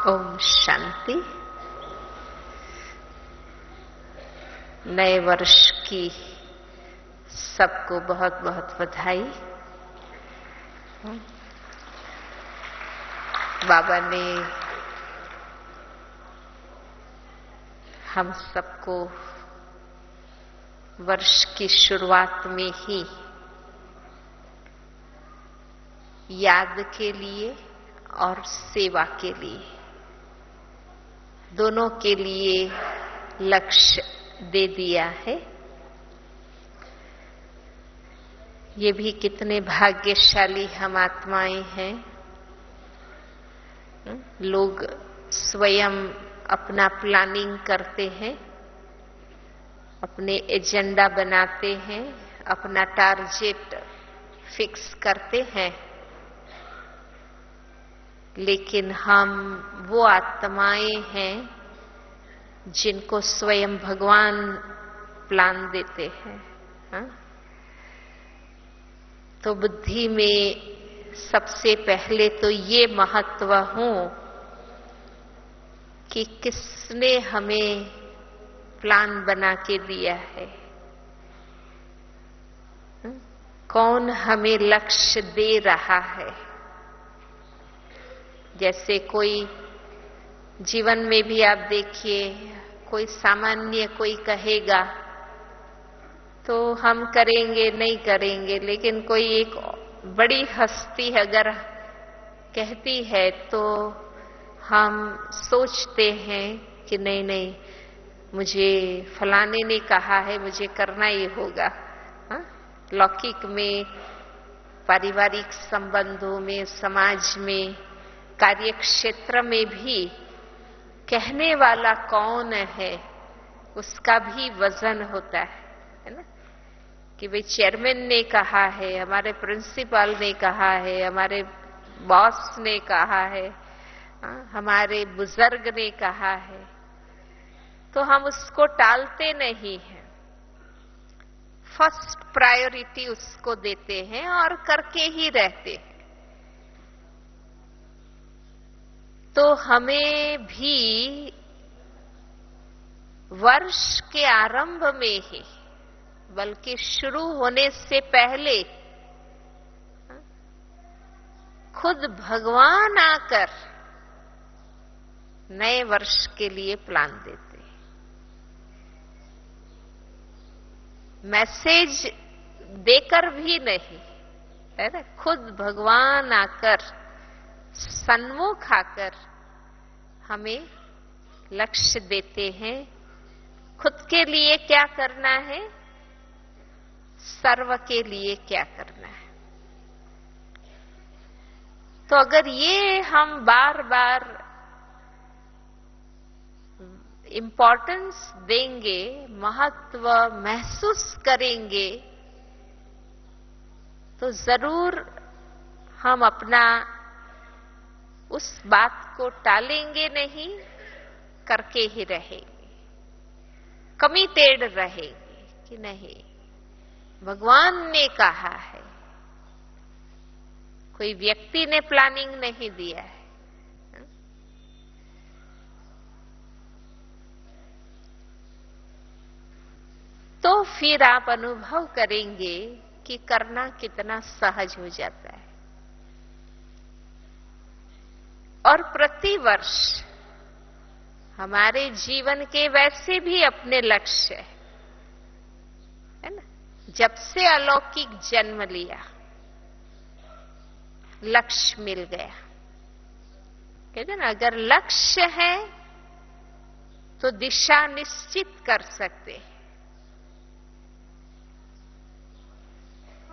ओम शांति। नए वर्ष की सबको बहुत बहुत बधाई। बाबा ने हम सबको वर्ष की शुरुआत में ही याद के लिए और सेवा के लिए, दोनों के लिए लक्ष्य दे दिया है। ये भी कितने भाग्यशाली हम आत्माएं हैं। लोग स्वयं अपना प्लानिंग करते हैं, अपने एजेंडा बनाते हैं, अपना टारगेट फिक्स करते हैं, लेकिन हम वो आत्माएं हैं जिनको स्वयं भगवान प्लान देते हैं। हा? तो बुद्धि में सबसे पहले तो ये महत्व हो कि किसने हमें प्लान बना के दिया है, कौन हमें लक्ष्य दे रहा है। जैसे कोई जीवन में भी आप देखिए, कोई सामान्य कोई कहेगा तो हम करेंगे नहीं करेंगे, लेकिन कोई एक बड़ी हस्ती अगर कहती है तो हम सोचते हैं कि नहीं नहीं, मुझे फलाने ने कहा है, मुझे करना ही होगा। हा? लौकिक में, पारिवारिक संबंधों में, समाज में, कार्य क्षेत्र में भी कहने वाला कौन है उसका भी वजन होता है ना। कि भाई चेयरमैन ने कहा है, हमारे प्रिंसिपल ने कहा है, हमारे बॉस ने कहा है, हमारे बुजुर्ग ने कहा है, तो हम उसको टालते नहीं हैं। फर्स्ट प्रायोरिटी उसको देते हैं और करके ही रहते हैं। तो हमें भी वर्ष के आरंभ में ही, बल्कि शुरू होने से पहले, खुद भगवान आकर नए वर्ष के लिए प्लान देते हैं। मैसेज देकर भी नहीं, है ना, खुद भगवान आकर, सन्मुख आकर हमें लक्ष्य देते हैं। खुद के लिए क्या करना है, सर्व के लिए क्या करना है। तो अगर ये हम बार बार इम्पोर्टेंस देंगे, महत्व महसूस करेंगे, तो जरूर हम अपना उस बात को टालेंगे नहीं, करके ही रहेंगे, कमिटेड रहेंगे कि नहीं भगवान ने कहा है। कोई व्यक्ति ने प्लानिंग नहीं दिया है। तो फिर आप अनुभव करेंगे कि करना कितना सहज हो जाता है। और प्रतिवर्ष हमारे जीवन के वैसे भी अपने लक्ष्य है ना। जब से अलौकिक जन्म लिया, लक्ष्य मिल गया। कहते ना, अगर लक्ष्य है तो दिशा निश्चित कर सकते हैं,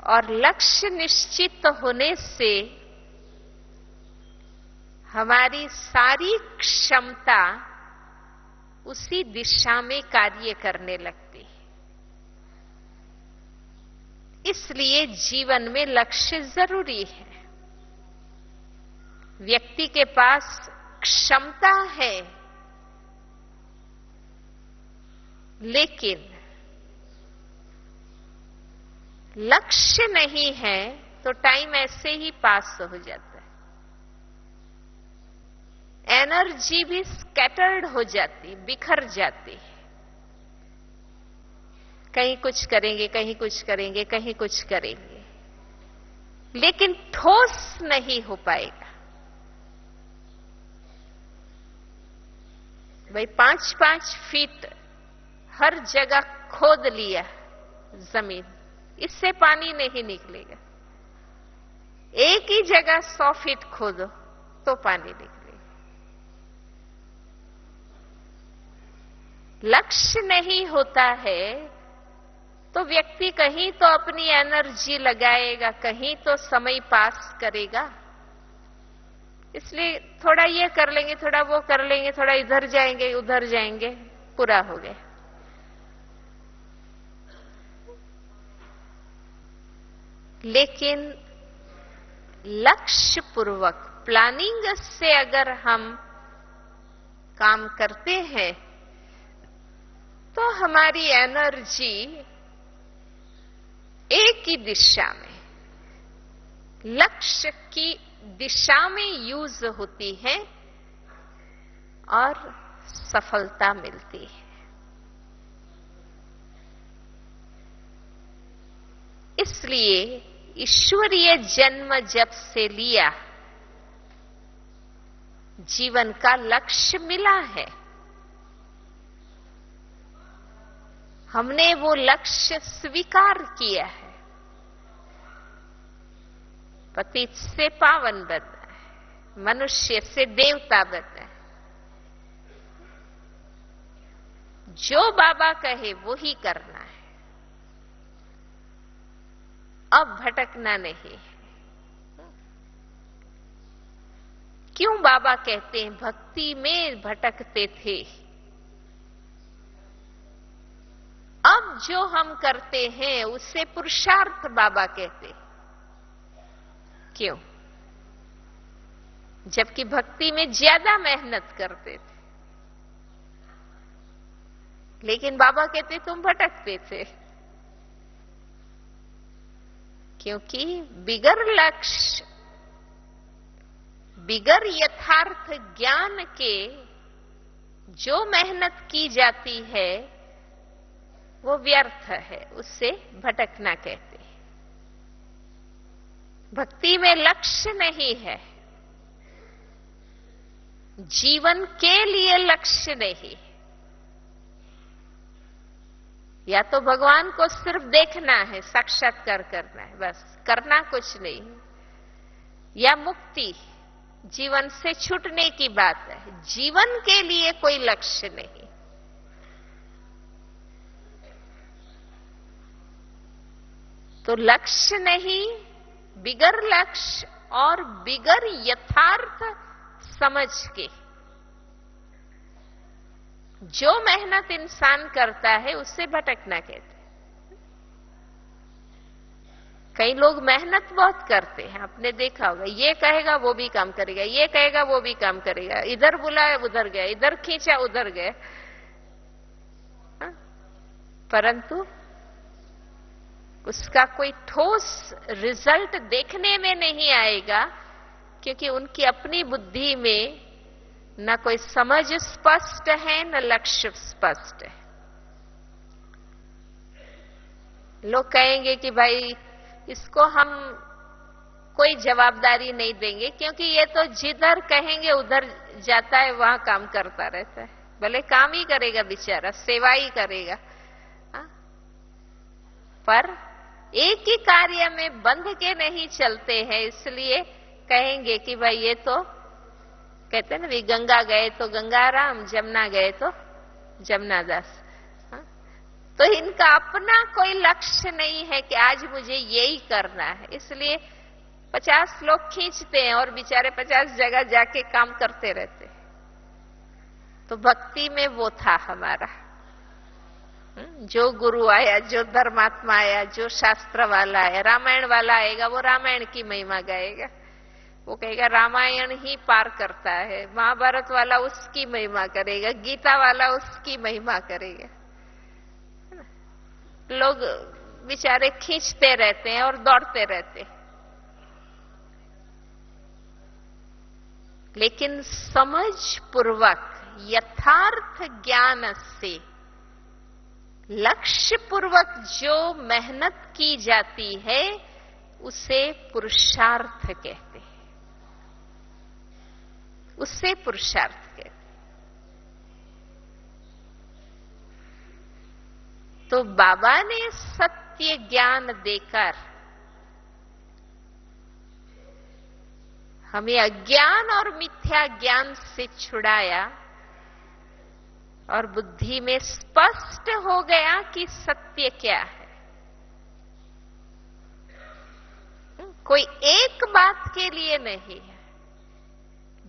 और लक्ष्य निश्चित होने से हमारी सारी क्षमता उसी दिशा में कार्य करने लगती है। इसलिए जीवन में लक्ष्य जरूरी है। व्यक्ति के पास क्षमता है, लेकिन लक्ष्य नहीं है तो टाइम ऐसे ही पास हो जाता है। एनर्जी भी स्कैटर्ड हो जाती, बिखर जाती। कहीं कुछ करेंगे, कहीं कुछ करेंगे, कहीं कुछ करेंगे, लेकिन ठोस नहीं हो पाएगा। भाई 5-5 फीट हर जगह खोद लिया जमीन, इससे पानी नहीं निकलेगा। एक ही जगह 100 फीट खोदो तो पानी निकलेगा। लक्ष्य नहीं होता है तो व्यक्ति कहीं तो अपनी एनर्जी लगाएगा, कहीं तो समय पास करेगा। इसलिए थोड़ा ये कर लेंगे, थोड़ा वो कर लेंगे, थोड़ा इधर जाएंगे, उधर जाएंगे, पूरा हो गया। लेकिन लक्ष्य पूर्वक प्लानिंग से अगर हम काम करते हैं तो हमारी एनर्जी एक ही दिशा में, लक्ष्य की दिशा में यूज होती है और सफलता मिलती है। इसलिए ईश्वरीय जन्म जब से लिया, जीवन का लक्ष्य मिला है। हमने वो लक्ष्य स्वीकार किया है। पतित से पावन बनना है, मनुष्य से देवता बनना है। जो बाबा कहे वो ही करना है, अब भटकना नहीं है। क्यों बाबा कहते हैं भक्ति में भटकते थे? अब जो हम करते हैं उसे पुरुषार्थ बाबा कहते हैं। क्यों? जबकि भक्ति में ज्यादा मेहनत करते थे, लेकिन बाबा कहते तुम भटकते थे। क्योंकि बिगर लक्ष्य, बिगर यथार्थ ज्ञान के जो मेहनत की जाती है वो व्यर्थ है, उससे भटकना कहते हैं। भक्ति में लक्ष्य नहीं है, जीवन के लिए लक्ष्य नहीं। या तो भगवान को सिर्फ देखना है, साक्षात्कार करना है, बस, करना कुछ नहीं। या मुक्ति, जीवन से छूटने की बात है, जीवन के लिए कोई लक्ष्य नहीं। तो लक्ष्य नहीं, बिगर लक्ष्य और बिगर यथार्थ समझ के जो मेहनत इंसान करता है उससे भटकना कहते हैं। कई लोग मेहनत बहुत करते हैं, आपने देखा होगा, ये कहेगा वो भी काम करेगा, ये कहेगा वो भी काम करेगा, इधर बुलाया उधर गया, इधर खींचा उधर गया, परंतु उसका कोई ठोस रिजल्ट देखने में नहीं आएगा, क्योंकि उनकी अपनी बुद्धि में न कोई समझ स्पष्ट है न लक्ष्य स्पष्ट है। लोग कहेंगे कि भाई इसको हम कोई जवाबदारी नहीं देंगे, क्योंकि ये तो जिधर कहेंगे उधर जाता है, वहां काम करता रहता है। भले काम ही करेगा बेचारा, सेवा ही करेगा, पर एक ही कार्य में बंध के नहीं चलते हैं। इसलिए कहेंगे कि भाई ये तो कहते हैं ना, गंगा गए तो गंगाराम, जमुना गए तो जमुनादास। तो इनका अपना कोई लक्ष्य नहीं है कि आज मुझे यही करना है, इसलिए 50 लोग खींचते हैं और बेचारे 50 जगह जाके काम करते रहते हैं। तो भक्ति में वो था हमारा, जो गुरु आया, जो धर्मात्मा आया, जो शास्त्र वाला आया, रामायण वाला आएगा वो रामायण की महिमा गाएगा, वो कहेगा रामायण ही पार करता है, महाभारत वाला उसकी महिमा करेगा, गीता वाला उसकी महिमा करेगा। लोग बेचारे खींचते रहते हैं और दौड़ते रहते हैं। लेकिन समझ पूर्वक यथार्थ ज्ञान से लक्ष्य पूर्वक जो मेहनत की जाती है उसे पुरुषार्थ कहते हैं, उससे पुरुषार्थ कहते हैं। तो बाबा ने सत्य ज्ञान देकर हमें अज्ञान और मिथ्या ज्ञान से छुड़ाया और बुद्धि में स्पष्ट हो गया कि सत्य क्या है। कोई एक बात के लिए नहीं है,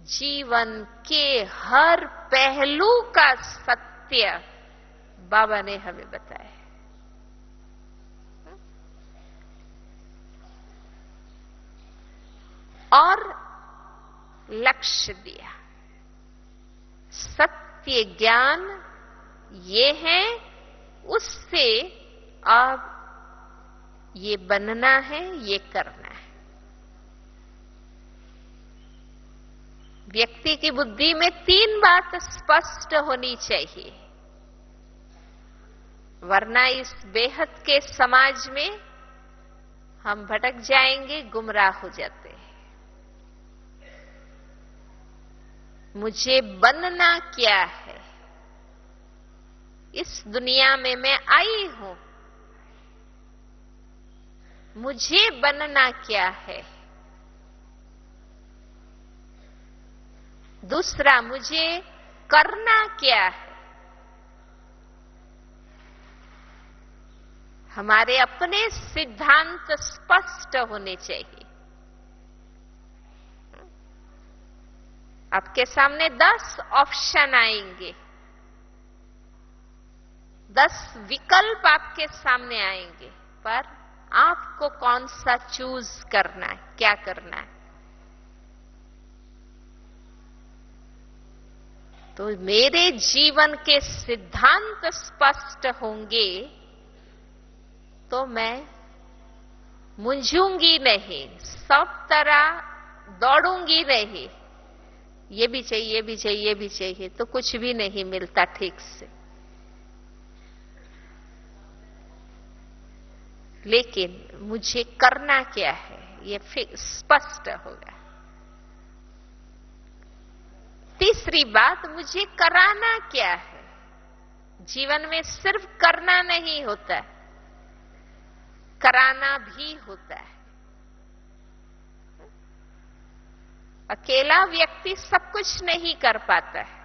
जीवन के हर पहलू का सत्य बाबा ने हमें बताया। और लक्ष्य दिया, सत्य ज्ञान ये है, उससे अब ये बनना है, ये करना है। व्यक्ति की बुद्धि में 3 बात स्पष्ट होनी चाहिए, वरना इस बेहद के समाज में हम भटक जाएंगे, गुमराह हो जाते हैं। मुझे बनना क्या है, इस दुनिया में मैं आई हूं, मुझे बनना क्या है। दूसरा, मुझे करना क्या है। हमारे अपने सिद्धांत स्पष्ट होने चाहिए। आपके सामने 10 ऑप्शन आएंगे, 10 विकल्प आपके सामने आएंगे, पर आपको कौन सा चूज करना है, क्या करना है। तो मेरे जीवन के सिद्धांत स्पष्ट होंगे तो मैं मुंझूंगी नहीं, सब तरह दौड़ूंगी नहीं, ये भी चाहिए, ये भी चाहिए, ये भी चाहिए, तो कुछ भी नहीं मिलता ठीक से। लेकिन मुझे करना क्या है, ये स्पष्ट होगा। तीसरी बात, मुझे कराना क्या है। जीवन में सिर्फ करना नहीं होता, कराना भी होता है। अकेला व्यक्ति सब कुछ नहीं कर पाता है,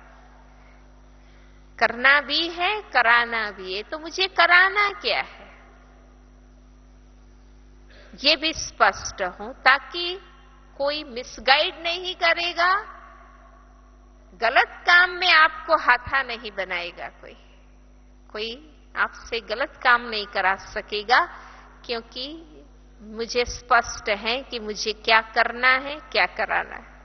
करना भी है, कराना भी है। तो मुझे कराना क्या है, ये भी स्पष्ट हो, ताकि कोई मिसगाइड नहीं करेगा, गलत काम में आपको हाथा नहीं बनाएगा, कोई आपसे गलत काम नहीं करा सकेगा, क्योंकि मुझे स्पष्ट है कि मुझे क्या करना है, क्या कराना है।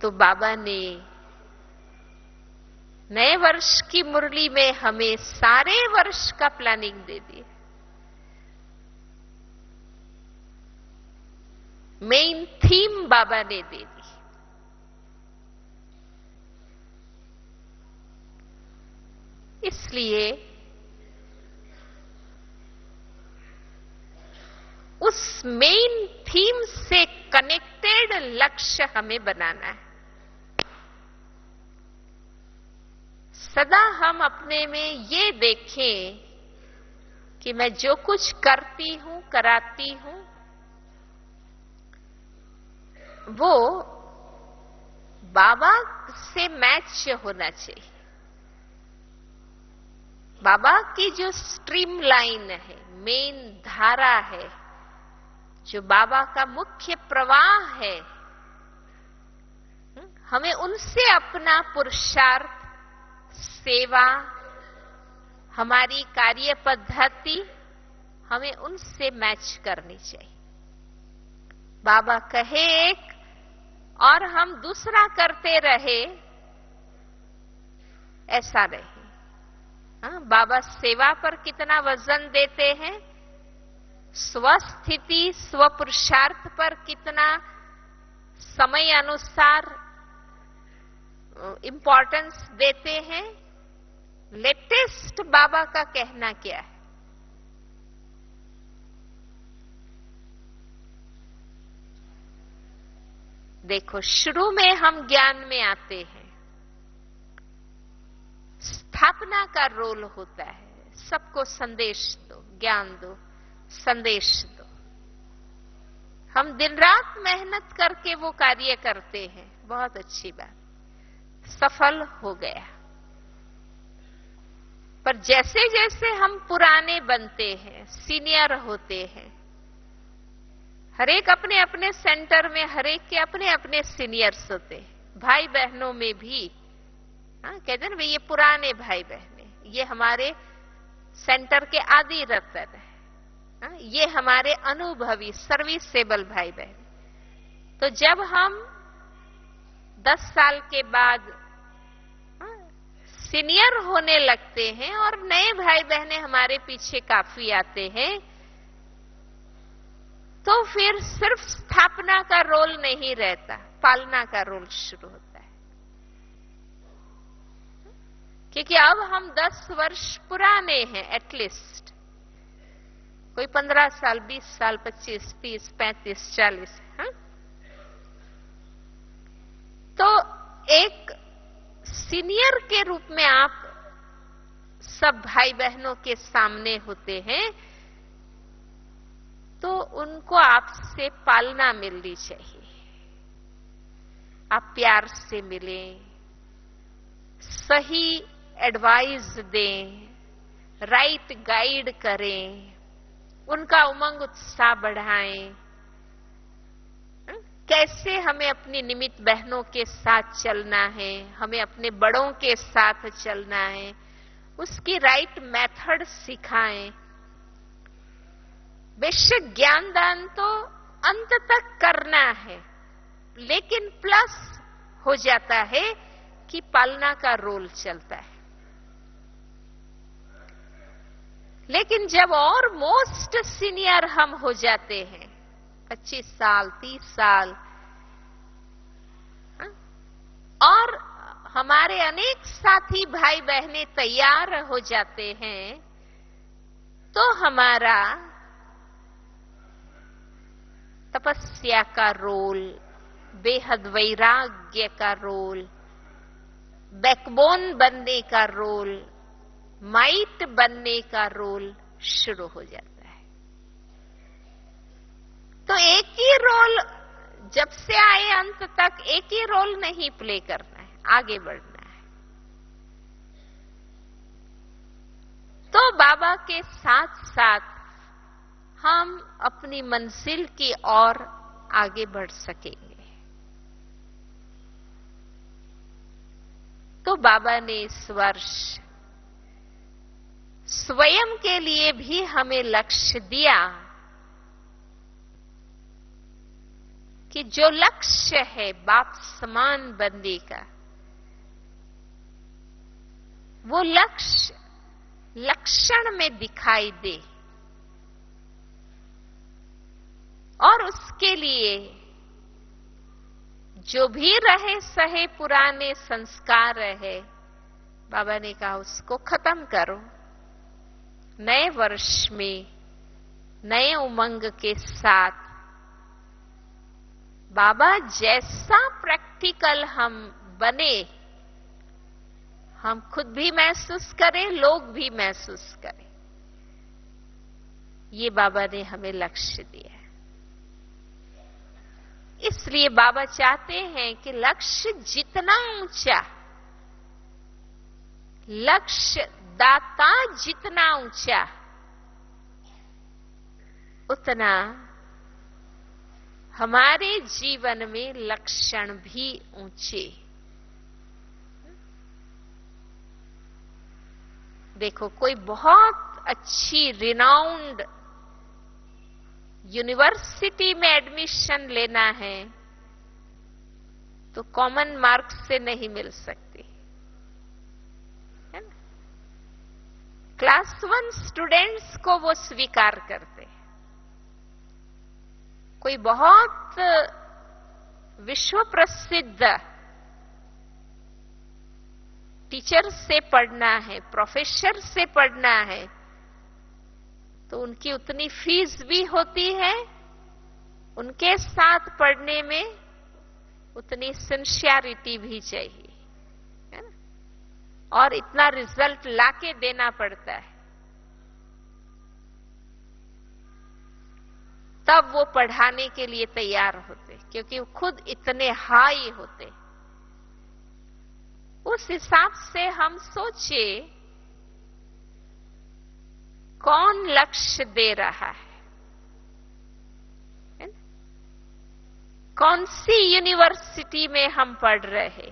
तो बाबा ने नए वर्ष की मुरली में हमें सारे वर्ष का प्लानिंग दे दिया। मेन थीम बाबा ने दे दी। इसलिए उस मेन थीम से कनेक्टेड लक्ष्य हमें बनाना है। सदा हम अपने में ये देखें कि मैं जो कुछ करती हूं, कराती हूं, वो बाबा से मैच होना चाहिए। बाबा की जो स्ट्रीम लाइन है, मेन धारा है, जो बाबा का मुख्य प्रवाह है, हमें उनसे अपना पुरुषार्थ, सेवा, हमारी कार्य पद्धति, हमें उनसे मैच करनी चाहिए। बाबा कहे एक और हम दूसरा करते रहे, ऐसा नहीं। बाबा सेवा पर कितना वजन देते हैं, स्वस्थिति, स्वपुरुषार्थ पर कितना समय अनुसार इंपॉर्टेंस देते हैं। लेटेस्ट बाबा का कहना क्या है? देखो, शुरू में हम ज्ञान में आते हैं, स्थापना का रोल होता है, सबको संदेश दो, ज्ञान दो, संदेश दो। हम दिन रात मेहनत करके वो कार्य करते हैं, बहुत अच्छी बात, सफल हो गया। पर जैसे जैसे हम पुराने बनते हैं, सीनियर होते हैं, हरेक अपने अपने सेंटर में हरेक के अपने अपने सीनियर्स होते हैं। भाई बहनों में भी कहते हैं ना, ये पुराने भाई बहने, ये हमारे सेंटर के आदि रत्न है, ये हमारे अनुभवी सर्विसेबल भाई बहन। तो जब हम 10 साल के बाद सीनियर होने लगते हैं और नए भाई बहने हमारे पीछे काफी आते हैं, तो फिर सिर्फ स्थापना का रोल नहीं रहता, पालना का रोल शुरू होता है। क्योंकि अब हम 10 वर्ष पुराने हैं, एटलीस्ट कोई 15 साल, 20 साल, 25, 30, 35, 40। तो एक सीनियर के रूप में आप सब भाई बहनों के सामने होते हैं, तो उनको आपसे पालना मिलनी चाहिए। आप प्यार से मिलें, सही एडवाइस दें, राइट गाइड करें, उनका उमंग उत्साह बढ़ाएं। कैसे हमें अपनी निमित्त बहनों के साथ चलना है, हमें अपने बड़ों के साथ चलना है, उसकी राइट मेथड सिखाएं। बेशक ज्ञान दान तो अंत तक करना है, लेकिन प्लस हो जाता है कि पालना का रोल चलता है। लेकिन जब और मोस्ट सीनियर हम हो जाते हैं, 25 साल, 30 साल, और हमारे अनेक साथी भाई बहने तैयार हो जाते हैं, तो हमारा तपस्या का रोल, बेहद वैराग्य का रोल, बैकबोन बनने का रोल, माइट बनने का रोल शुरू हो जाता है। तो एक ही रोल जब से आए अंत तक एक ही रोल नहीं प्ले करना है, आगे बढ़ना है। तो बाबा के साथ साथ हम अपनी मंजिल की ओर आगे बढ़ सकेंगे। तो बाबा ने इस वर्ष स्वयं के लिए भी हमें लक्ष्य दिया कि जो लक्ष्य है बाप समान बनने का, वो लक्ष्य लक्षण में दिखाई दे, और उसके लिए जो भी रहे सहे पुराने संस्कार रहे, बाबा ने कहा उसको खत्म करो। नए वर्ष में नए उमंग के साथ बाबा जैसा प्रैक्टिकल हम बने, हम खुद भी महसूस करें, लोग भी महसूस करें, ये बाबा ने हमें लक्ष्य दिया है। इसलिए बाबा चाहते हैं कि लक्ष्य जितना ऊंचा, लक्ष्य दाता जितना ऊंचा, उतना हमारे जीवन में लक्षण भी ऊंचे। देखो, कोई बहुत अच्छी रिनाउंड यूनिवर्सिटी में एडमिशन लेना है तो कॉमन मार्क्स से नहीं मिल सकती, है ना? क्लास 1 स्टूडेंट्स को वो स्वीकार करते हैं, कोई बहुत विश्व प्रसिद्ध टीचर से पढ़ना है, प्रोफेसर से पढ़ना है, तो उनकी उतनी फीस भी होती है, उनके साथ पढ़ने में उतनी सिंसियरिटी भी चाहिए, है ना? और इतना रिजल्ट लाके देना पड़ता है, तब वो पढ़ाने के लिए तैयार होते, क्योंकि वो खुद इतने हाई होते। उस हिसाब से हम सोचे कौन लक्ष्य दे रहा है ना? कौन सी यूनिवर्सिटी में हम पढ़ रहे,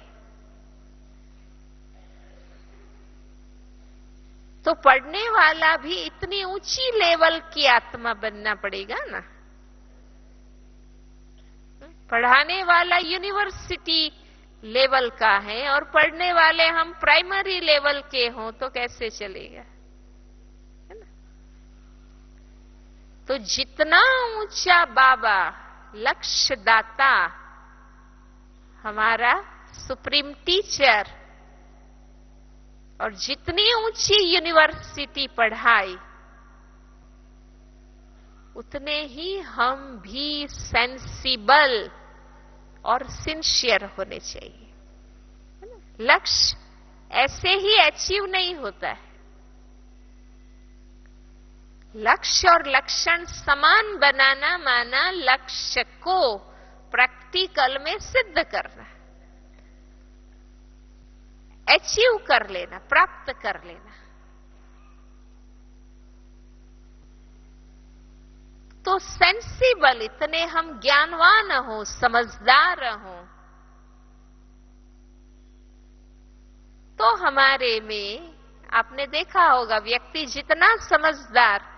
तो पढ़ने वाला भी इतनी ऊंची लेवल की आत्मा बनना पड़ेगा ना। पढ़ाने वाला यूनिवर्सिटी लेवल का है और पढ़ने वाले हम प्राइमरी लेवल के हों तो कैसे चलेगा, है ना? तो जितना ऊंचा बाबा लक्ष्य दाता, हमारा सुप्रीम टीचर, और जितनी ऊंची यूनिवर्सिटी पढ़ाई, उतने ही हम भी सेंसिबल और सिंसियर होने चाहिए। लक्ष्य ऐसे ही अचीव नहीं होता है। लक्ष्य और लक्षण समान बनाना माना लक्ष्य को प्रैक्टिकल में सिद्ध करना, अचीव कर लेना, प्राप्त कर लेना। तो सेंसिबल, इतने हम ज्ञानवान हो, समझदार हो, तो हमारे में आपने देखा होगा, व्यक्ति जितना समझदार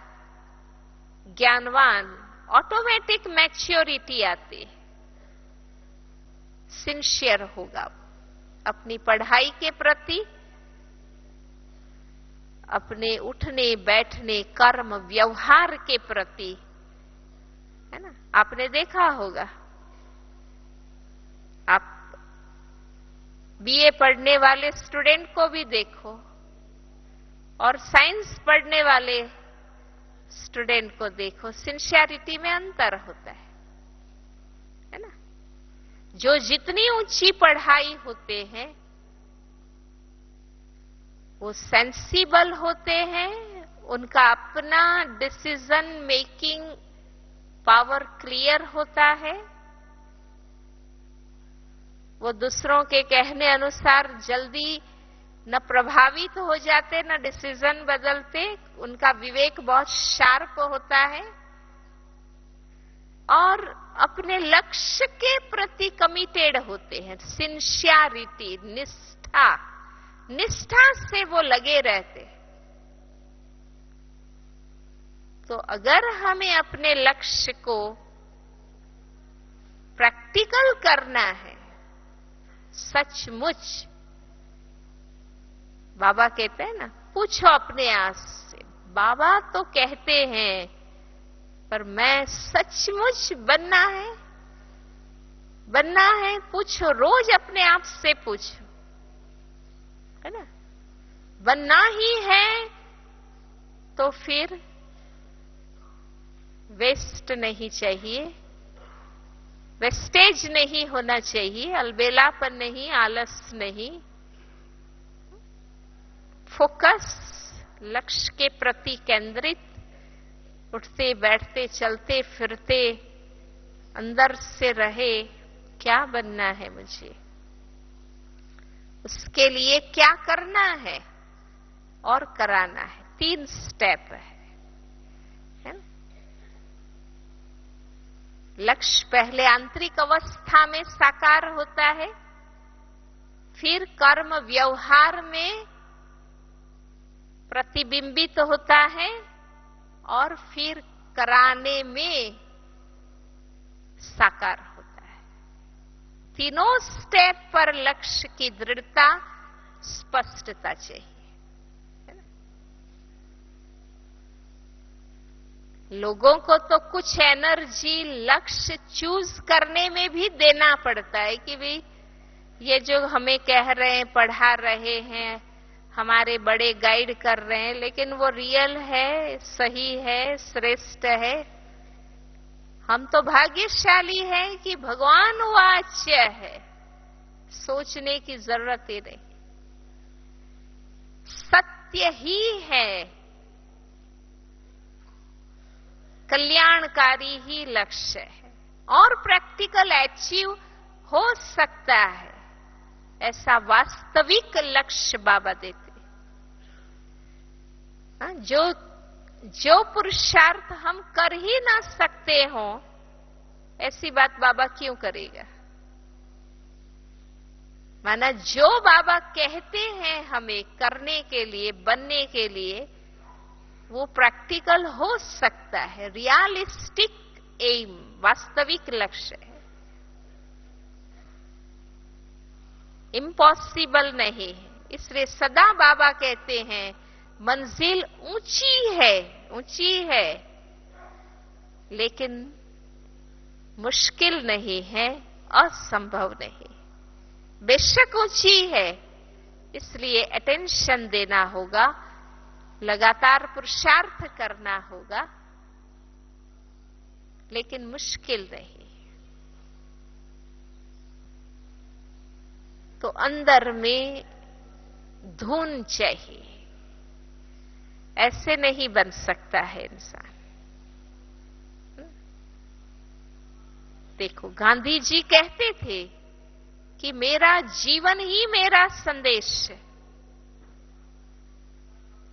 ज्ञानवान, ऑटोमेटिक मैच्योरिटी आती है, सिंसियर होगा अपनी पढ़ाई के प्रति, अपने उठने बैठने कर्म व्यवहार के प्रति, है ना? आपने देखा होगा, आप बीए पढ़ने वाले स्टूडेंट को भी देखो और साइंस पढ़ने वाले स्टूडेंट को देखो, सिंसियरिटी में अंतर होता है ना? जो जितनी ऊंची पढ़ाई होते हैं वो सेंसिबल होते हैं, उनका अपना डिसीजन मेकिंग पावर क्लियर होता है, वो दूसरों के कहने अनुसार जल्दी न प्रभावित हो जाते, न डिसीजन बदलते, उनका विवेक बहुत शार्प होता है और अपने लक्ष्य के प्रति कमिटेड होते हैं। सिंसियरिटी, निष्ठा से वो लगे रहते। तो अगर हमें अपने लक्ष्य को प्रैक्टिकल करना है, सचमुच, बाबा कहते हैं ना, पूछो अपने आप से, बाबा तो कहते हैं पर मैं सचमुच बनना है, पूछो, रोज अपने आप से पूछो, है ना? बनना ही है तो फिर वेस्ट नहीं चाहिए, वेस्टेज नहीं होना चाहिए, अलबेलापन नहीं, आलस नहीं, फोकस लक्ष्य के प्रति केंद्रित, उठते बैठते चलते फिरते अंदर से रहे, क्या बनना है मुझे, उसके लिए क्या करना है और कराना है। 3 स्टेप है ना? लक्ष्य पहले आंतरिक अवस्था में साकार होता है, फिर कर्म व्यवहार में प्रतिबिंबित होता है और फिर कराने में साकार होता है। तीनों स्टेप पर लक्ष्य की दृढ़ता, स्पष्टता चाहिए, है ना? लोगों को तो कुछ एनर्जी लक्ष्य चूज करने में भी देना पड़ता है कि भाई ये जो हमें कह रहे हैं, पढ़ा रहे हैं, हमारे बड़े गाइड कर रहे हैं, लेकिन वो रियल है, सही है, श्रेष्ठ है। हम तो भाग्यशाली हैं कि भगवान वाच्य है, सोचने की जरूरत ही नहीं, सत्य ही है, कल्याणकारी ही लक्ष्य है और प्रैक्टिकल अचीव हो सकता है, ऐसा वास्तविक लक्ष्य बाबा देते। जो पुरुषार्थ हम कर ही ना सकते हो, ऐसी बात बाबा क्यों करेगा? माना जो बाबा कहते हैं हमें करने के लिए, बनने के लिए, वो प्रैक्टिकल हो सकता है, रियलिस्टिक एम, वास्तविक लक्ष्य है, इम्पॉसिबल नहीं है। इसलिए सदा बाबा कहते हैं मंजिल ऊंची है, लेकिन मुश्किल नहीं है, असंभव नहीं। बेशक ऊंची है, इसलिए अटेंशन देना होगा, लगातार पुरुषार्थ करना होगा, लेकिन मुश्किल नहीं। तो अंदर में धुन चाहिए, ऐसे नहीं बन सकता है इंसान। देखो, गांधी जी कहते थे कि मेरा जीवन ही मेरा संदेश है।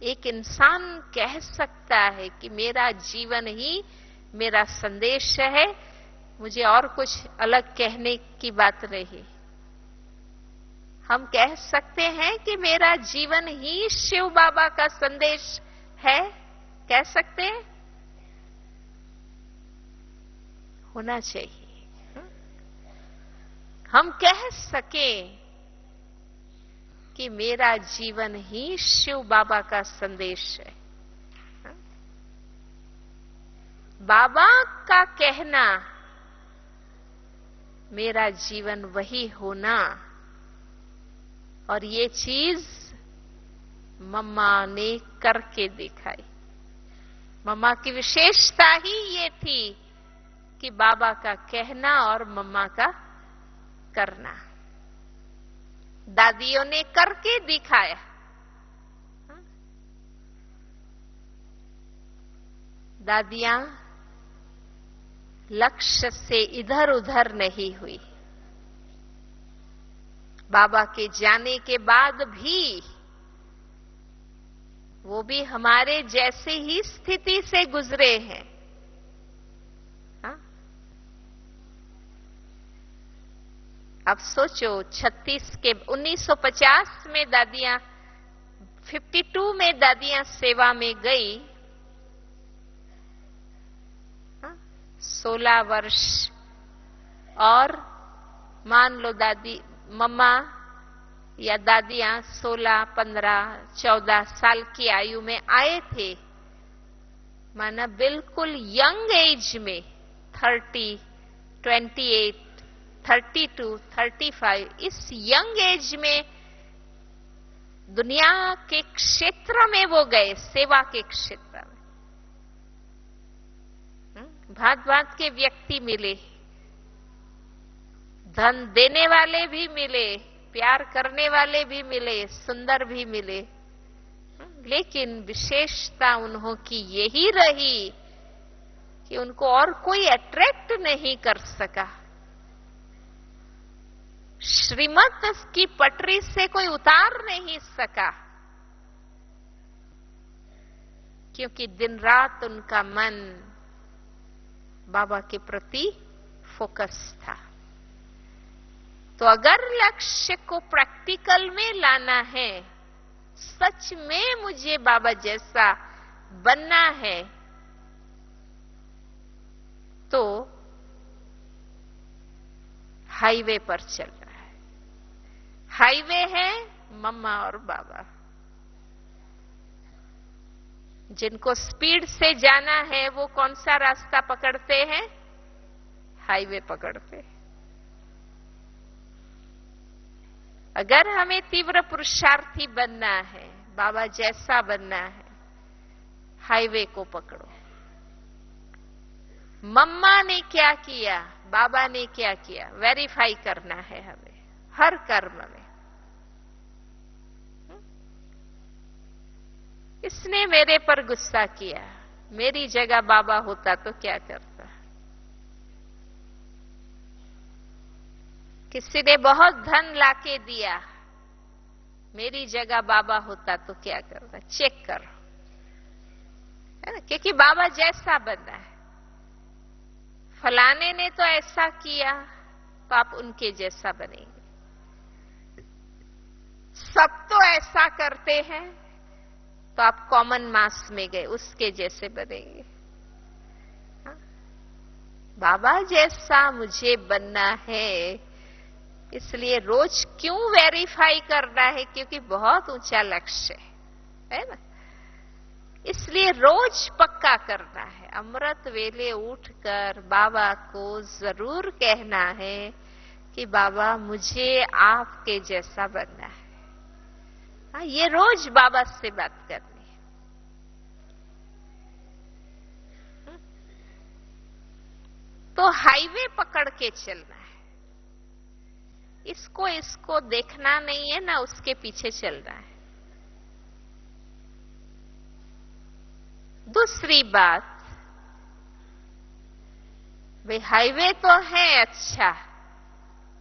एक इंसान कह सकता है कि मेरा जीवन ही मेरा संदेश है, मुझे और कुछ अलग कहने की बात नहीं। हम कह सकते हैं कि मेरा जीवन ही शिव बाबा का संदेश है, कह सकते हैं, होना चाहिए। हम कह सकें कि मेरा जीवन ही शिव बाबा का संदेश है। बाबा का कहना, मेरा जीवन वही होना, और ये चीज मम्मा ने करके दिखाई। मम्मा की विशेषता ही ये थी कि बाबा का कहना और मम्मा का करना। दादियों ने करके दिखाया। दादियां लक्ष्य से इधर उधर नहीं हुई। बाबा के जाने के बाद भी वो भी हमारे जैसे ही स्थिति से गुजरे हैं। अब सोचो, 1950 में दादियां, 52 में दादियां सेवा में गई, 16 वर्ष, और मान लो दादी, मम्मा या दादियां 16, 15, 14 साल की आयु में आए थे। माना बिल्कुल यंग एज में, 30, 28, 32, 35, इस यंग एज में दुनिया के क्षेत्र में वो गए, सेवा के क्षेत्र में। भांत भांत के व्यक्ति मिले, धन देने वाले भी मिले, प्यार करने वाले भी मिले, सुंदर भी मिले, लेकिन विशेषता उन्हों की यही रही कि उनको और कोई अट्रैक्ट नहीं कर सका। श्रीमत की पटरी से कोई उतार नहीं सका, क्योंकि दिन रात उनका मन बाबा के प्रति फोकस था। तो अगर लक्ष्य को प्रैक्टिकल में लाना है, सच में मुझे बाबा जैसा बनना है, तो हाईवे पर चल रहा है। हाईवे है मम्मा और बाबा, जिनको स्पीड से जाना है वो कौन सा रास्ता पकड़ते हैं? हाईवे पकड़ते हैं। अगर हमें तीव्र पुरुषार्थी बनना है, बाबा जैसा बनना है, हाईवे को पकड़ो। मम्मा ने क्या किया, बाबा ने क्या किया, वेरीफाई करना है हमें हर कर्म में। इसने मेरे पर गुस्सा किया, मेरी जगह बाबा होता तो क्या करता? किसी ने बहुत धन लाके दिया, मेरी जगह बाबा होता तो क्या करता? चेक करो, है ना? क्योंकि बाबा जैसा बनना है। फलाने ने तो ऐसा किया तो आप उनके जैसा बनेंगे। सब तो ऐसा करते हैं तो आप कॉमन मास में गए, उसके जैसे बनेंगे। हाँ? बाबा जैसा मुझे बनना है, इसलिए रोज क्यों वेरीफाई करना है? क्योंकि बहुत ऊंचा लक्ष्य है ना? इसलिए रोज पक्का करना है। अमृत वेले उठकर बाबा को जरूर कहना है कि बाबा मुझे आपके जैसा बनना है। हाँ, ये रोज बाबा से बात करनी है। तो हाईवे पकड़ के चलना है। इसको देखना नहीं है ना, उसके पीछे चलना है। दूसरी बात, भाई हाईवे तो है अच्छा,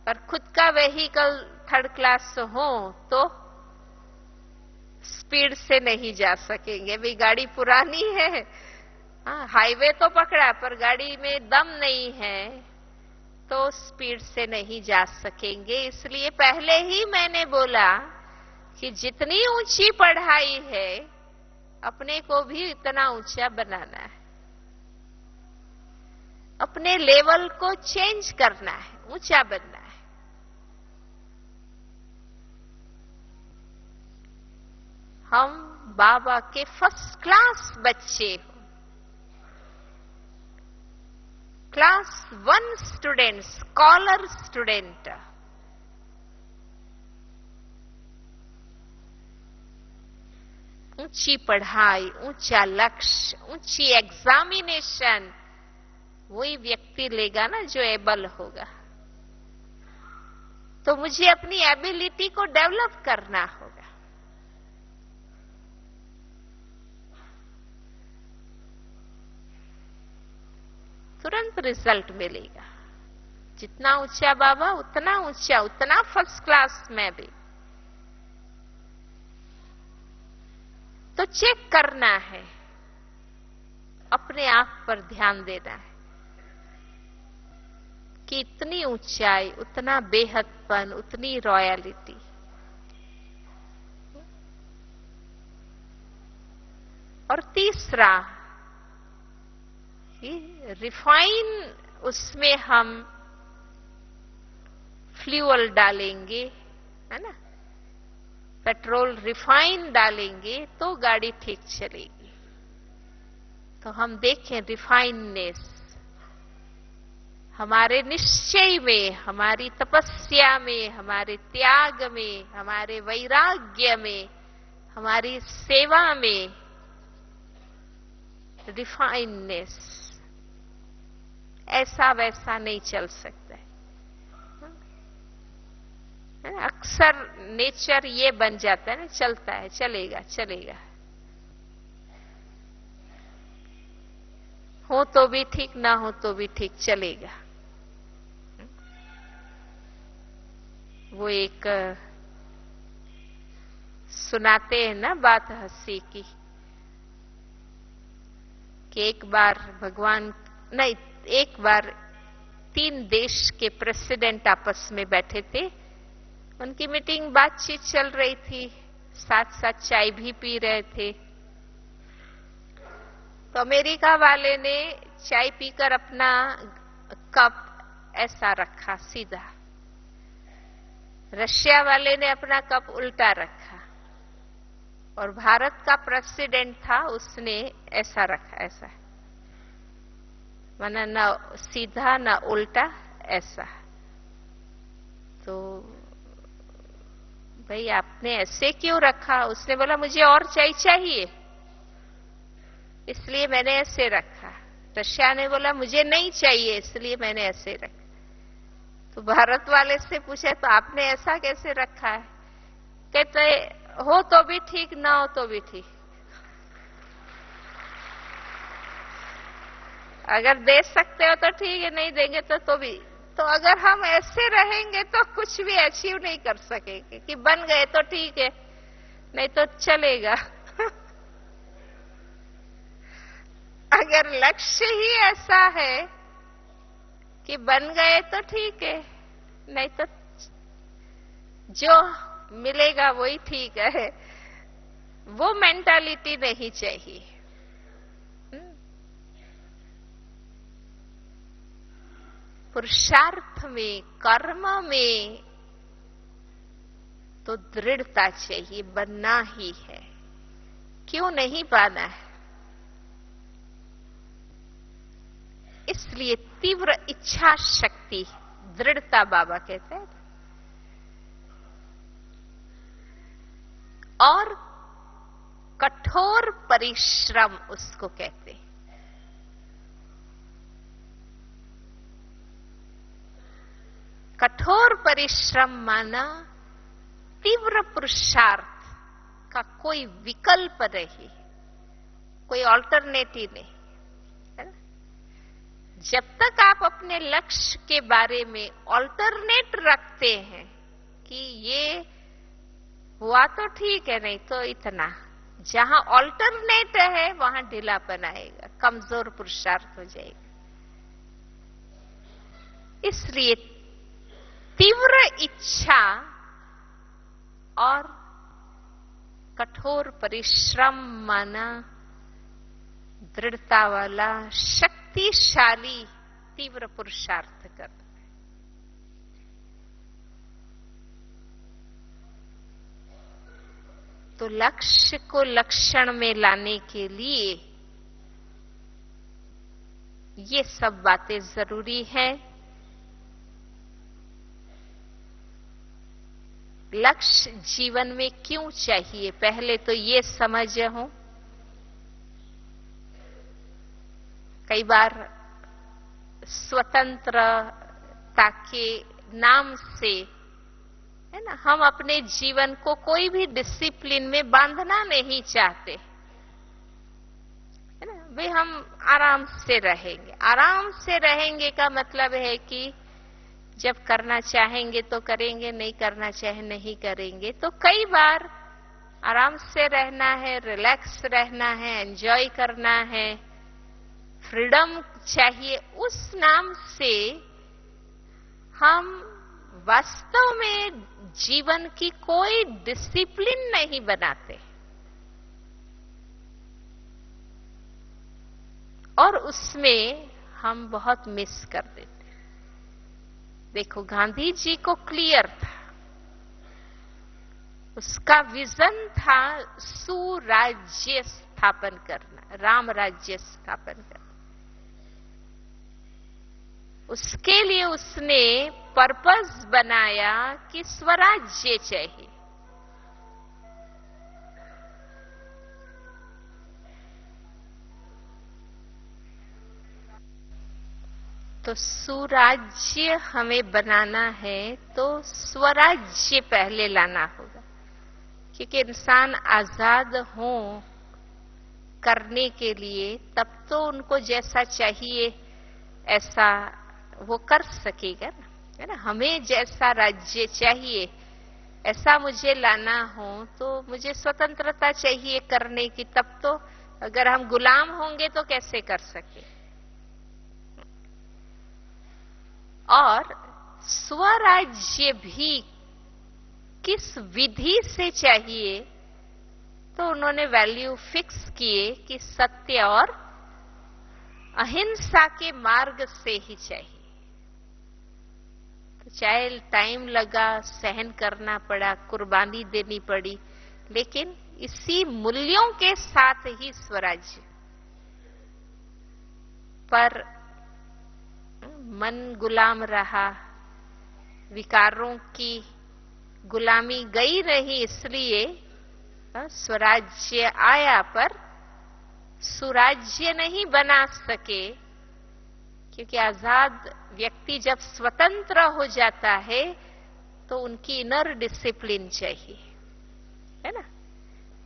पर खुद का व्हीकल थर्ड क्लास हो तो स्पीड से नहीं जा सकेंगे। भाई गाड़ी पुरानी है, हाँ, हाईवे तो पकड़ा पर गाड़ी में दम नहीं है तो स्पीड से नहीं जा सकेंगे। इसलिए पहले ही मैंने बोला कि जितनी ऊंची पढ़ाई है अपने को भी इतना ऊंचा बनाना है, अपने लेवल को चेंज करना है, ऊंचा बनना है। हम बाबा के फर्स्ट क्लास बच्चे हो, क्लास 1 स्टूडेंट, स्कॉलर स्टूडेंट। ऊंची पढ़ाई, ऊंचा लक्ष्य, ऊंची एग्जामिनेशन वही व्यक्ति लेगा ना जो एबल होगा। तो मुझे अपनी एबिलिटी को डेवलप करना होगा। तुरंत रिजल्ट मिलेगा। जितना ऊंचा बाबा उतना ऊंचा, उतना फर्स्ट क्लास में भी। तो चेक करना है, अपने आप पर ध्यान देना है कि इतनी ऊंचाई, उतना बेहदपन, उतनी रॉयलिटी। और तीसरा, रिफाइन, उसमें हम फ्यूल डालेंगे, है ना? पेट्रोल रिफाइन डालेंगे तो गाड़ी ठीक चलेगी। तो हम देखें रिफाइननेस हमारे निश्चय में, हमारी तपस्या में, हमारे त्याग में, हमारे वैराग्य में, हमारी सेवा में रिफाइननेस। ऐसा वैसा नहीं चल सकता है। अक्सर नेचर ये बन जाता है ना, चलता है, चलेगा चलेगा, हो तो भी ठीक, ना हो तो भी ठीक, चलेगा। वो एक सुनाते हैं ना बात हंसी की, कि एक बार भगवान, नहीं, एक बार 3 देश के प्रेसिडेंट आपस में बैठे थे। उनकी मीटिंग, बातचीत चल रही थी, साथ साथ चाय भी पी रहे थे। तो अमेरिका वाले ने चाय पीकर अपना कप ऐसा रखा सीधा, रशिया वाले ने अपना कप उल्टा रखा, और भारत का प्रेसिडेंट था, उसने ऐसा रखा, ऐसा, माना ना सीधा ना उल्टा, ऐसा। तो भाई आपने ऐसे क्यों रखा? उसने बोला मुझे और चाहिए, इसलिए मैंने ऐसे रखा। रशिया ने बोला मुझे नहीं चाहिए, इसलिए मैंने ऐसे रखा। तो भारत वाले से पूछे तो आपने ऐसा कैसे रखा है? कहते हो तो भी ठीक, ना हो तो भी ठीक, अगर दे सकते हो तो ठीक है, नहीं देंगे तो भी। तो अगर हम ऐसे रहेंगे तो कुछ भी अचीव नहीं कर सकेंगे कि बन गए तो ठीक है, नहीं तो चलेगा। अगर लक्ष्य ही ऐसा है कि बन गए तो ठीक है, नहीं तो जो मिलेगा वही ठीक है, वो मेंटालिटी नहीं चाहिए। पुरुषार्थ में, कर्म में तो दृढ़ता चाहिए, बनना ही है। क्यों नहीं पाना है? इसलिए तीव्र इच्छा शक्ति, दृढ़ता बाबा कहते हैं, और कठोर परिश्रम उसको कहते हैं। कठोर परिश्रम माना तीव्र पुरुषार्थ का कोई विकल्प नहीं, कोई ऑल्टरनेटिव नहीं, है ना? जब तक आप अपने लक्ष्य के बारे में ऑल्टरनेट रखते हैं कि ये हुआ तो ठीक है, नहीं तो इतना, जहां ऑल्टरनेट है वहां ढीलापन आएगा, कमजोर पुरुषार्थ हो जाएगा। इसलिए तीव्र इच्छा और कठोर परिश्रम माना दृढ़ता वाला शक्तिशाली तीव्र पुरुषार्थ करना। तो लक्ष्य को लक्षण में लाने के लिए ये सब बातें जरूरी हैं। लक्ष्य जीवन में क्यों चाहिए, पहले तो ये समझ हो। कई बार स्वतंत्रता के नाम से, है ना, हम अपने जीवन को कोई भी डिसिप्लिन में बांधना नहीं चाहते, है ना। वे हम आराम से रहेंगे। आराम से रहेंगे का मतलब है कि जब करना चाहेंगे तो करेंगे, नहीं करना चाहे नहीं करेंगे। तो कई बार आराम से रहना है, रिलैक्स रहना है, एंजॉय करना है, फ्रीडम चाहिए, उस नाम से हम वास्तव में जीवन की कोई डिसिप्लिन नहीं बनाते और उसमें हम बहुत मिस कर देते। देखो, गांधी जी को क्लियर था, उसका विजन था सुराज्य स्थापन करना, राम राज्य स्थापन करना। उसके लिए उसने पर्पस बनाया कि स्वराज्य चाहिए। तो सुराज्य हमें बनाना है तो स्वराज्य पहले लाना होगा, क्योंकि इंसान आजाद हो करने के लिए, तब तो उनको जैसा चाहिए ऐसा वो कर सकेगा ना, है ना। हमें जैसा राज्य चाहिए ऐसा मुझे लाना हो तो मुझे स्वतंत्रता चाहिए करने की, तब तो अगर हम गुलाम होंगे तो कैसे कर सके। और स्वराज्य भी किस विधि से चाहिए, तो उन्होंने वैल्यू फिक्स किए कि सत्य और अहिंसा के मार्ग से ही चाहिए। तो चाहे टाइम लगा, सहन करना पड़ा, कुर्बानी देनी पड़ी, लेकिन इसी मूल्यों के साथ ही स्वराज्य। पर मन गुलाम रहा, विकारों की गुलामी गई नहीं, इसलिए स्वराज्य आया पर सुराज्य नहीं बना सके। क्योंकि आजाद व्यक्ति जब स्वतंत्र हो जाता है तो उनकी इनर डिसिप्लिन चाहिए, है ना।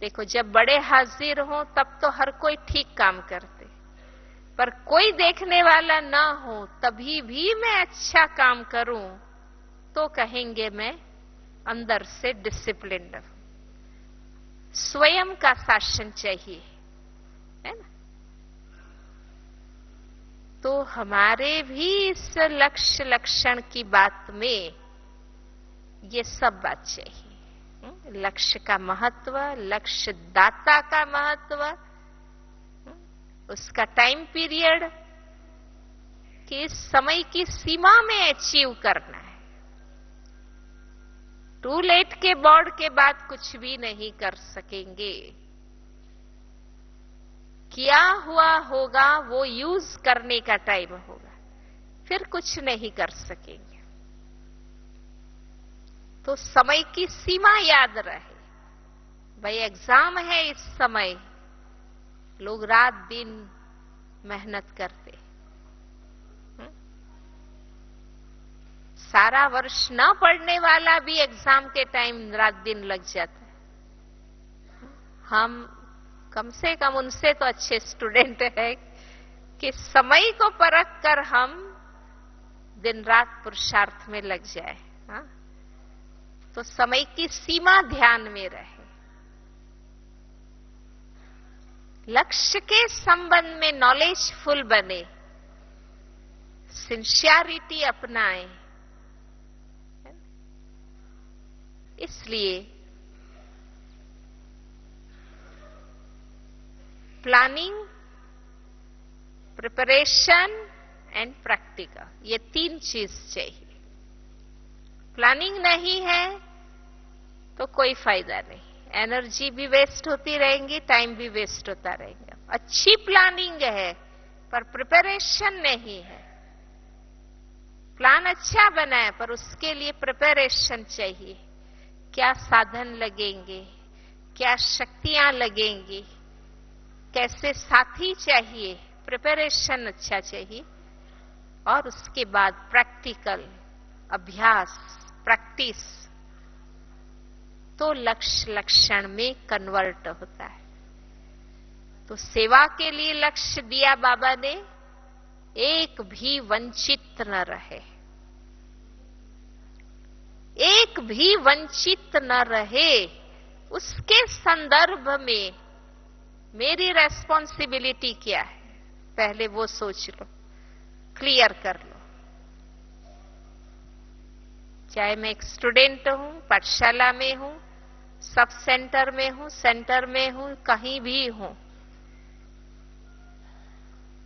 देखो, जब बड़े हाजिर हों तब तो हर कोई ठीक काम करते, पर कोई देखने वाला ना हो तभी भी मैं अच्छा काम करूं तो कहेंगे मैं अंदर से डिसिप्लिन्ड हूं। स्वयं का शासन चाहिए, है ना। तो हमारे भी इस लक्ष्य लक्षण की बात में ये सब बात चाहिए। लक्ष्य का महत्व, लक्ष्य दाता का महत्व, उसका टाइम पीरियड कि इस समय की सीमा में अचीव करना है। टू लेट के बोर्ड के बाद कुछ भी नहीं कर सकेंगे। किया हुआ होगा वो यूज करने का टाइम होगा, फिर कुछ नहीं कर सकेंगे। तो समय की सीमा याद रहे। भाई एग्जाम है, इस समय लोग रात दिन मेहनत करते, सारा वर्ष ना पढ़ने वाला भी एग्जाम के टाइम रात दिन लग जाता है। हम कम से कम उनसे तो अच्छे स्टूडेंट है कि समय को परख कर हम दिन रात पुरुषार्थ में लग जाए। तो समय की सीमा ध्यान में रहे। लक्ष्य के संबंध में नॉलेजफुल बने, सिंसियरिटी अपनाएं। इसलिए प्लानिंग, प्रिपरेशन एंड प्रैक्टिकल, ये तीन चीज चाहिए। प्लानिंग नहीं है तो कोई फायदा नहीं, एनर्जी भी वेस्ट होती रहेंगी, टाइम भी वेस्ट होता रहेगा। अच्छी प्लानिंग है पर प्रिपरेशन नहीं है। प्लान अच्छा बना है पर उसके लिए प्रिपरेशन चाहिए। क्या साधन लगेंगे, क्या शक्तियां लगेंगी, कैसे साथी चाहिए, प्रिपरेशन अच्छा चाहिए। और उसके बाद प्रैक्टिकल अभ्यास, प्रैक्टिस, तो लक्ष्य लक्षण में कन्वर्ट होता है। तो सेवा के लिए लक्ष्य दिया बाबा ने, एक भी वंचित न रहे, एक भी वंचित न रहे। उसके संदर्भ में मेरी रेस्पॉन्सिबिलिटी क्या है, पहले वो सोच लो, क्लियर कर लो। चाहे मैं एक स्टूडेंट हूं, पाठशाला में हूं, सब सेंटर में हूं, सेंटर में हूं, कहीं भी हूं,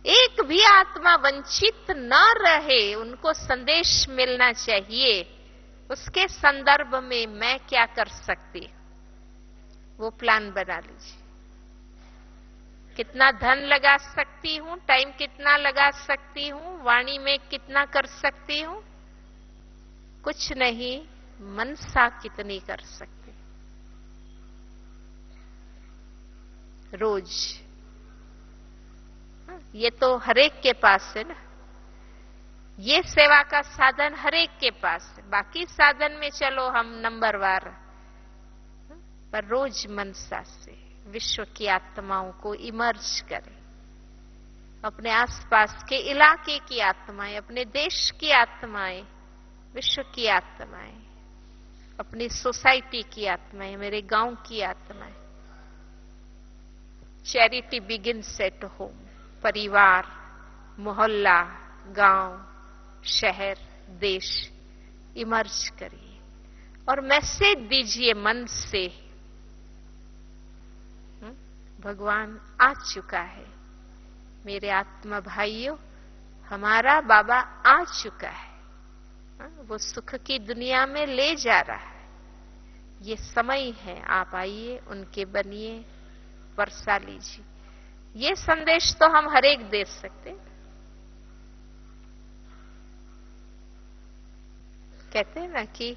एक भी आत्मा वंचित न रहे, उनको संदेश मिलना चाहिए। उसके संदर्भ में मैं क्या कर सकती, वो प्लान बना लीजिए। कितना धन लगा सकती हूं, टाइम कितना लगा सकती हूं, वाणी में कितना कर सकती हूं, कुछ नहीं, मनसा कितनी कर सकती। रोज ये तो हरेक के पास है ना, ये सेवा का साधन हरेक के पास है। बाकी साधन में चलो हम नंबरवार, पर रोज मनसा से विश्व की आत्माओं को इमर्ज करें। अपने आसपास के इलाके की आत्माएं, अपने देश की आत्माएं, विश्व की आत्माएं, अपनी सोसाइटी की आत्माएं, मेरे गांव की आत्माएं। Charity begins at home. परिवार, मोहल्ला, गांव, शहर, देश इमर्ज करिए और मैसेज दीजिए मन से, भगवान आ चुका है, मेरे आत्मा भाइयों, हमारा बाबा आ चुका है, वो सुख की दुनिया में ले जा रहा है। ये समय है, आप आइए, उनके बनिए, वर्षा लीजिए। ये संदेश तो हम हर एक दे सकते। कहते हैं ना कि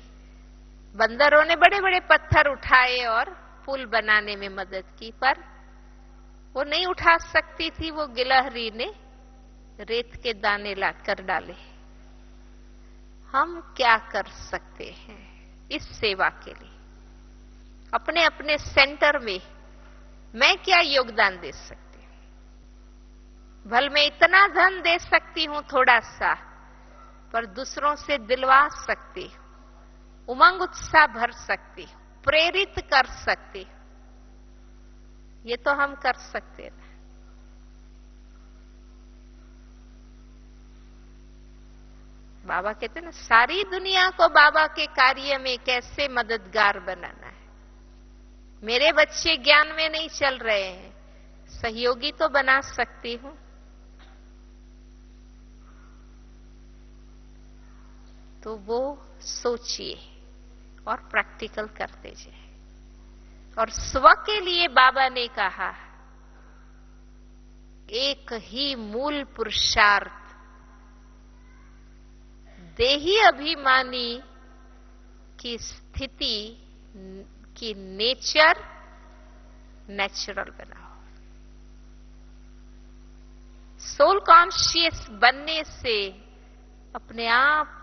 बंदरों ने बड़े बड़े पत्थर उठाए और पुल बनाने में मदद की, पर वो नहीं उठा सकती थी, वो गिलहरी ने रेत के दाने लाकर डाले। हम क्या कर सकते हैं इस सेवा के लिए? अपने अपने सेंटर में मैं क्या योगदान दे सकती हूं? भल मैं इतना धन दे सकती हूं थोड़ा सा, पर दूसरों से दिलवा सकती हूं, उमंग उत्साह भर सकती हूं, प्रेरित कर सकती हूं। ये तो हम कर सकते हैं। बाबा कहते हैं ना, सारी दुनिया को बाबा के कार्य में कैसे मददगार बनाना है। मेरे बच्चे ज्ञान में नहीं चल रहे हैं, सहयोगी तो बना सकती हूं। तो वो सोचिए और प्रैक्टिकल करते जाए। और स्व के लिए बाबा ने कहा, एक ही मूल पुरुषार्थ, देही अभिमानी की स्थिति की नेचुरल बनाओ। सोल कॉन्शियस बनने से अपने आप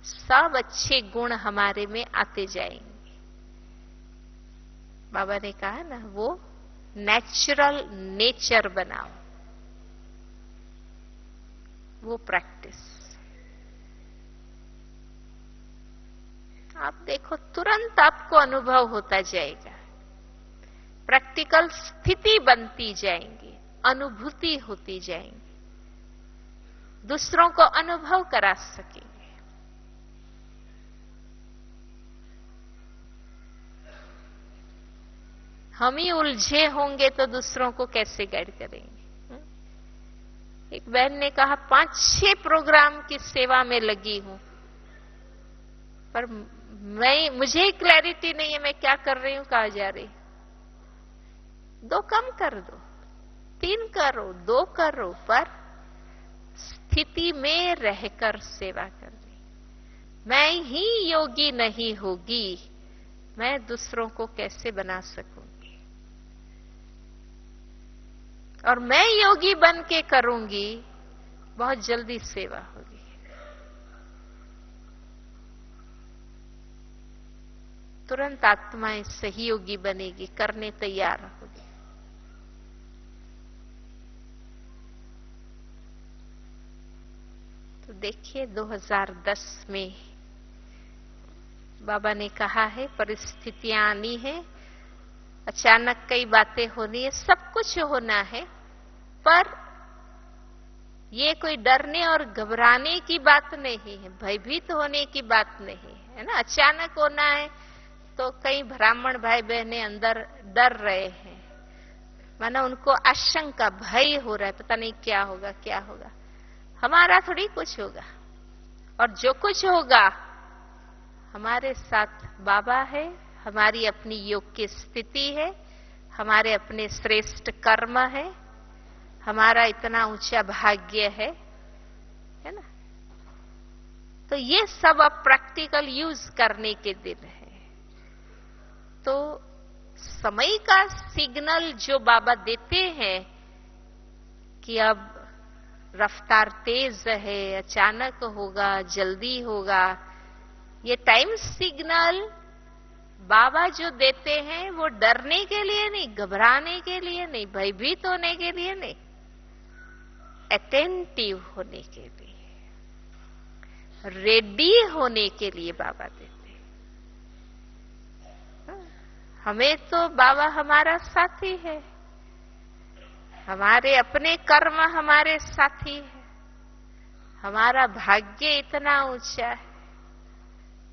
सब अच्छे गुण हमारे में आते जाएंगे। बाबा ने कहा ना, वो नेचुरल नेचर बनाओ, वो प्रैक्टिस। आप देखो, तुरंत आपको अनुभव होता जाएगा, प्रैक्टिकल स्थिति बनती जाएंगी, अनुभूति होती जाएंगी, दूसरों को अनुभव करा सकेंगे। हम ही उलझे होंगे तो दूसरों को कैसे गाइड करेंगे? एक बहन ने कहा, 5-6 प्रोग्राम की सेवा में लगी हूं, पर मुझे क्लैरिटी नहीं है मैं क्या कर रही हूं, कहां जा रही। 2 कम कर दो, 3 करो, 2 करो, पर स्थिति में रहकर सेवा कर रही। मैं ही योगी नहीं होगी, मैं दूसरों को कैसे बना सकूंगी? और मैं योगी बन के करूंगी, बहुत जल्दी सेवा होगी। तुरंत आत्माएं सहयोगी बनेगी, करने तैयार होगी। तो देखिए, 2010 में बाबा ने कहा है, परिस्थितियां आनी है, अचानक कई बातें होनी है, सब कुछ होना है, पर ये कोई डरने और घबराने की बात नहीं है, भयभीत होने की बात नहीं है ना। अचानक होना है तो कई ब्राह्मण भाई बहनें अंदर डर रहे हैं, माना उनको आशंका, भय हो रहा है, पता नहीं क्या होगा क्या होगा। हमारा थोड़ी कुछ होगा, और जो कुछ होगा हमारे साथ बाबा है, हमारी अपनी योग की स्थिति है, हमारे अपने श्रेष्ठ कर्म है, हमारा इतना ऊंचा भाग्य है ना। तो ये सब अब प्रैक्टिकल यूज करने के दिन है। तो समय का सिग्नल जो बाबा देते हैं कि अब रफ्तार तेज है, अचानक होगा, जल्दी होगा, ये टाइम सिग्नल बाबा जो देते हैं वो डरने के लिए नहीं, घबराने के लिए नहीं, भयभीत होने के लिए नहीं, अटेंटिव होने के लिए, रेडी होने के लिए बाबा देते हैं। हमें तो बाबा हमारा साथी है, हमारे अपने कर्म हमारे साथी है, हमारा भाग्य इतना ऊंचा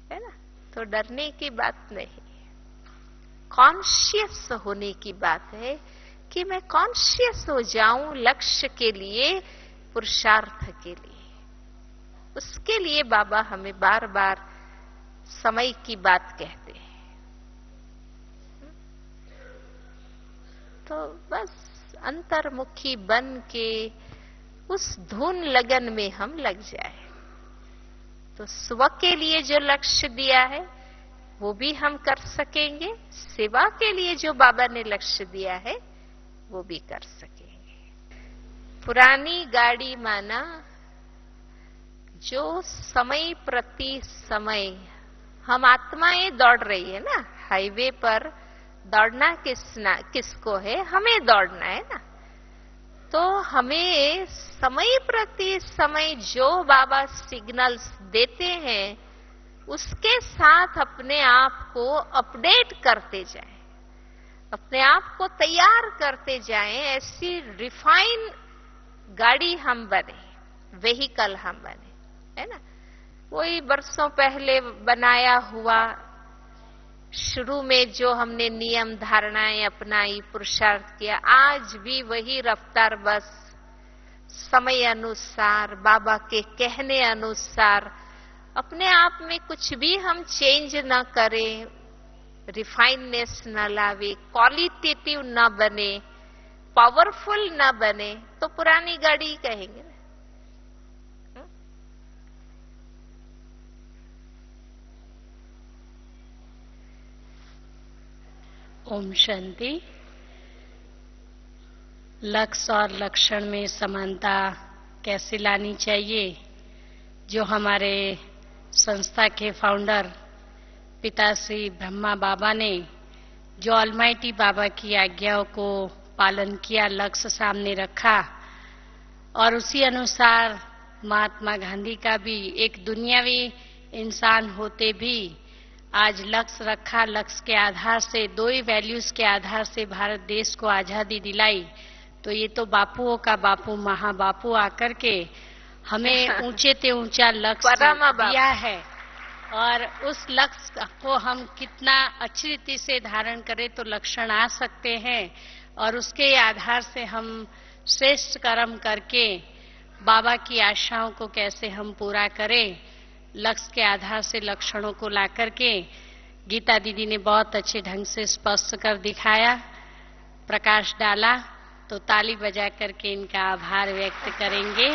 है ना। तो डरने की बात नहीं, कॉन्शियस होने की बात है कि मैं कॉन्शियस हो जाऊं लक्ष्य के लिए, पुरुषार्थ के लिए। उसके लिए बाबा हमें बार बार समय की बात कहते हैं। तो बस अंतर्मुखी बन के उस धुन लगन में हम लग जाए तो स्व के लिए जो लक्ष्य दिया है वो भी हम कर सकेंगे, सेवा के लिए जो बाबा ने लक्ष्य दिया है वो भी कर सकेंगे। पुरानी गाड़ी माना जो समय प्रति समय हम आत्माएं दौड़ रही है ना, हाईवे पर दौड़ना किसको है? हमें दौड़ना है ना। तो हमें समय प्रति समय जो बाबा सिग्नल्स देते हैं उसके साथ अपने आप को अपडेट करते जाएं, अपने आप को तैयार करते जाएं, ऐसी रिफाइन गाड़ी हम बने, व्हीकल हम बने, है ना। वही बरसों पहले बनाया हुआ शुरू में जो हमने नियम धारणाएं अपनाई, पुरुषार्थ किया, आज भी वही रफ्तार बस समय अनुसार बाबा के कहने अनुसार अपने आप में कुछ भी हम चेंज न करें, रिफाइननेस न लावे, क्वालिटेटिव न बने, पावरफुल न बने तो पुरानी गाड़ी कहेंगे ना। ओम शांति। लक्ष्य और लक्षण में समानता कैसे लानी चाहिए, जो हमारे संस्था के फाउंडर पिताश्री ब्रह्मा बाबा ने जो ऑलमाइटी बाबा की आज्ञाओं को पालन किया, लक्ष्य सामने रखा और उसी अनुसार महात्मा गांधी का भी एक दुनियावी इंसान होते भी आज लक्ष्य रखा। लक्ष्य के आधार से, दो ही वैल्यूज के आधार से भारत देश को आजादी दिलाई। तो ये तो बापुओं का बापू महाबापू आकर के हमें ऊंचे ते ऊंचा लक्ष्य दिया है और उस लक्ष्य को हम कितना अच्छी रीति से धारण करें तो लक्षण आ सकते हैं और उसके आधार से हम श्रेष्ठ कर्म करके बाबा की आशाओं को कैसे हम पूरा करें, लक्ष्य के आधार से लक्षणों को ला करके गीता दीदी ने बहुत अच्छे ढंग से स्पष्ट कर दिखाया, प्रकाश डाला। तो ताली बजा करके इनका आभार व्यक्त करेंगे।